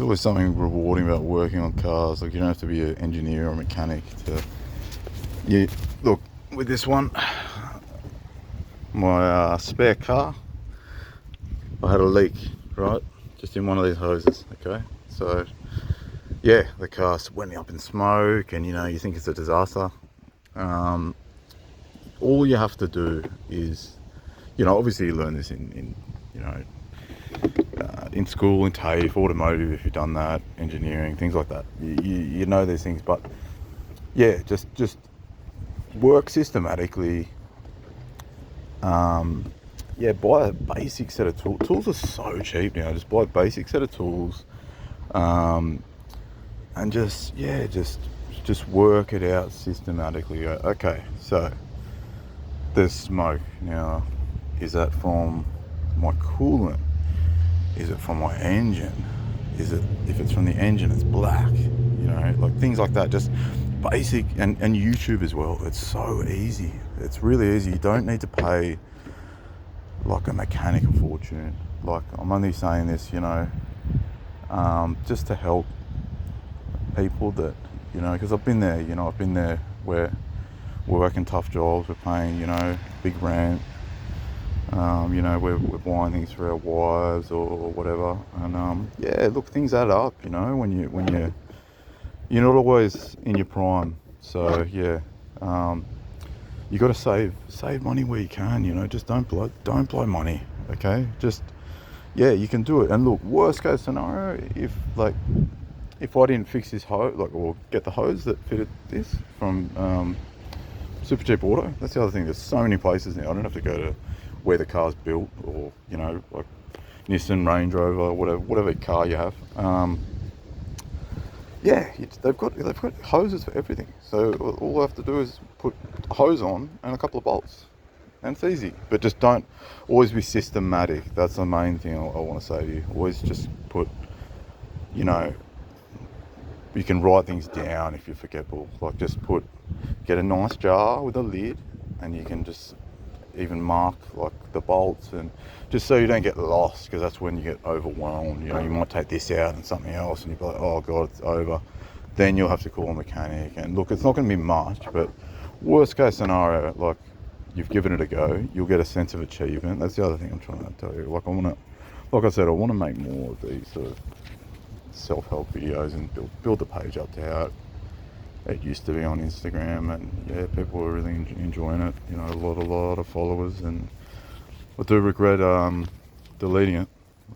always something rewarding about working on cars. Like, you don't have to be an engineer or a mechanic to... Yeah, look, with this one, my spare car, I had a leak, right? Just in one of these hoses, okay? So, yeah, the car went up in smoke and, you think it's a disaster. All you have to do is, obviously you learn this in school, in TAFE, automotive, if you've done that, engineering, things like that. You know these things, but yeah, just work systematically. Yeah, buy a basic set of tools. Tools are so cheap now. Just buy a basic set of tools, and just work it out systematically. Go, okay, so there's smoke now. Is that from my coolant? Is it from my engine? If it's from the engine, it's black, like things like that. Just basic, and YouTube as well. It's so easy. It's really easy. You don't need to pay like a mechanic a fortune. Like, I'm only saying this, just to help people that, because I've been there, where we're working tough jobs, we're paying, big rent. We're buying things for our wives or whatever, and yeah, look, things add up, when you're not always in your prime. So yeah, you got to save money where you can. Just don't blow money, okay? Just, yeah, you can do it. And look, worst case scenario, if I didn't fix this hose, or get the hose that fitted this from Super Cheap Auto. That's the other thing. There's so many places now. I don't have to go to where the car's built, or like Nissan, Range Rover, whatever car you have. Yeah, they've got hoses for everything. So all I have to do is put a hose on and a couple of bolts, and it's easy. But just don't always be systematic. That's the main thing I want to say to you. Always just put, you can write things down if you're forgetful. Like, just get a nice jar with a lid, and you can just even mark like the bolts, and just so you don't get lost, because that's when you get overwhelmed. You might take this out and something else, and you'll be like, oh god, it's over. Then you'll have to call a mechanic, and look, it's not going to be much, but worst case scenario, like, you've given it a go, you'll get a sense of achievement. That's the other thing I'm trying to tell you. Like, I said, I want to make more of these sort of self-help videos and build the page up to how it used to be on Instagram, and yeah, people are really enjoying it. A lot of followers, and I do regret deleting it.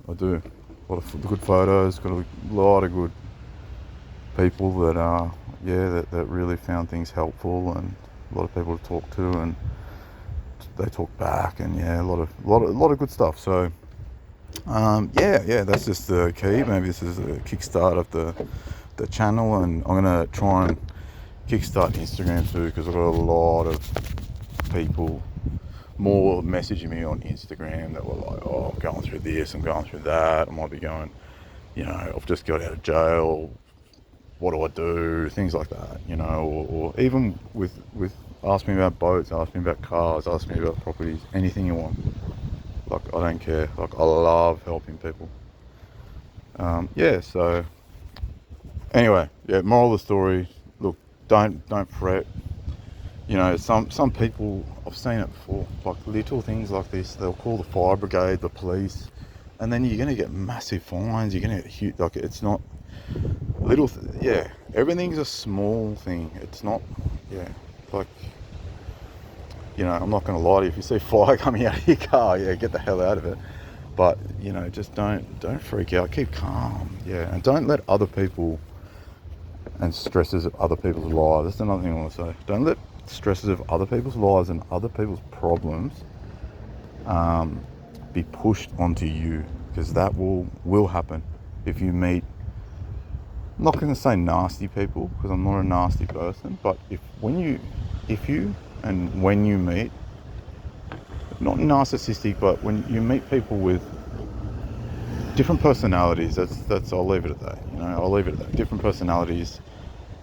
I do. A lot of good photos, got a lot of good people that that really found things helpful, and a lot of people to talk to, and they talk back, and yeah, a lot of good stuff. So yeah, that's just the key. Maybe this is a kickstart of the channel, and I'm gonna try and kickstart Instagram too, because I've got a lot of people more messaging me on Instagram that were like, oh, I'm going through this, I'm going through that. I might be going, I've just got out of jail, what do I do? Things like that, or even with ask me about boats, ask me about cars, ask me about properties, anything you want. Like, I don't care. Like, I love helping people. Yeah, so anyway, yeah, moral of the story, look, don't fret. Some people, I've seen it before, like little things like this, they'll call the fire brigade, the police, and then you're going to get massive fines. You're going to get huge, like, it's not little, yeah, everything's a small thing. It's not, yeah, like, I'm not going to lie to you. If you see fire coming out of your car, yeah, get the hell out of it. But, just don't freak out. Keep calm, yeah, and don't let other people and stresses of other people's lives. That's another thing I want to say. Don't let stresses of other people's lives and other people's problems be pushed onto you, because that will happen if you meet, I'm not going to say nasty people, because I'm not a nasty person, but when you meet, not narcissistic, but when you meet people with different personalities, that's I'll leave it at that. I'll leave it at that. Different personalities,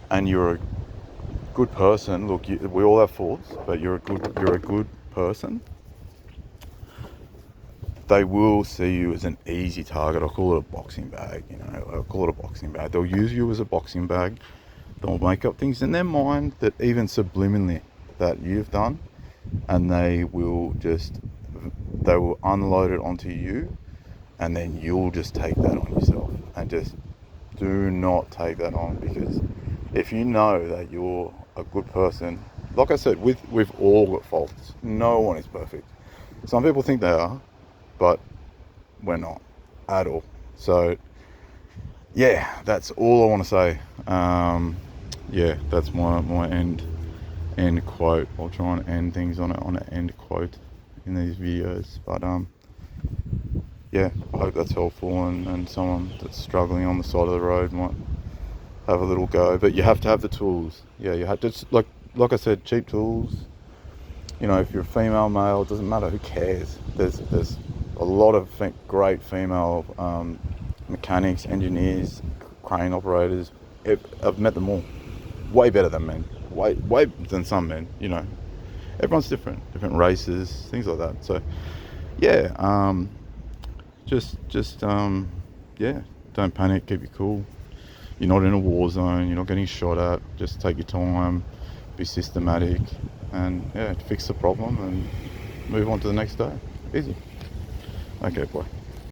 and you're a good person. Look, we all have faults, but you're a good person. they will see you as an easy target. I call it a boxing bag, you know. I call it a boxing bag. They'll use you as a boxing bag. They'll make up things in their mind that even subliminally that you've done, and they will unload it onto you, and then you'll just take that on yourself. And just do not take that on, because if you know that you're a good person, like I said, we've all got faults. No one is perfect. Some people think they are, but we're not at all. So yeah, that's all I want to say. Yeah, that's my end quote. I'll try and end things on an end quote in these videos. But yeah, I hope that's helpful, and someone that's struggling on the side of the road might have a little go. But you have to have the tools. Yeah, you have to, like I said, cheap tools. You know, if you're a female, male, it doesn't matter. Who cares? There's a lot of great female mechanics, engineers, crane operators. I've met them all. Way better than men. Way than some men. You know, everyone's different races, things like that. So yeah, yeah, don't panic. Keep it cool. You're not in a war zone. You're not getting shot at. Just take your time. Be systematic, and yeah, fix the problem and move on to the next day. Easy. Okay, bye.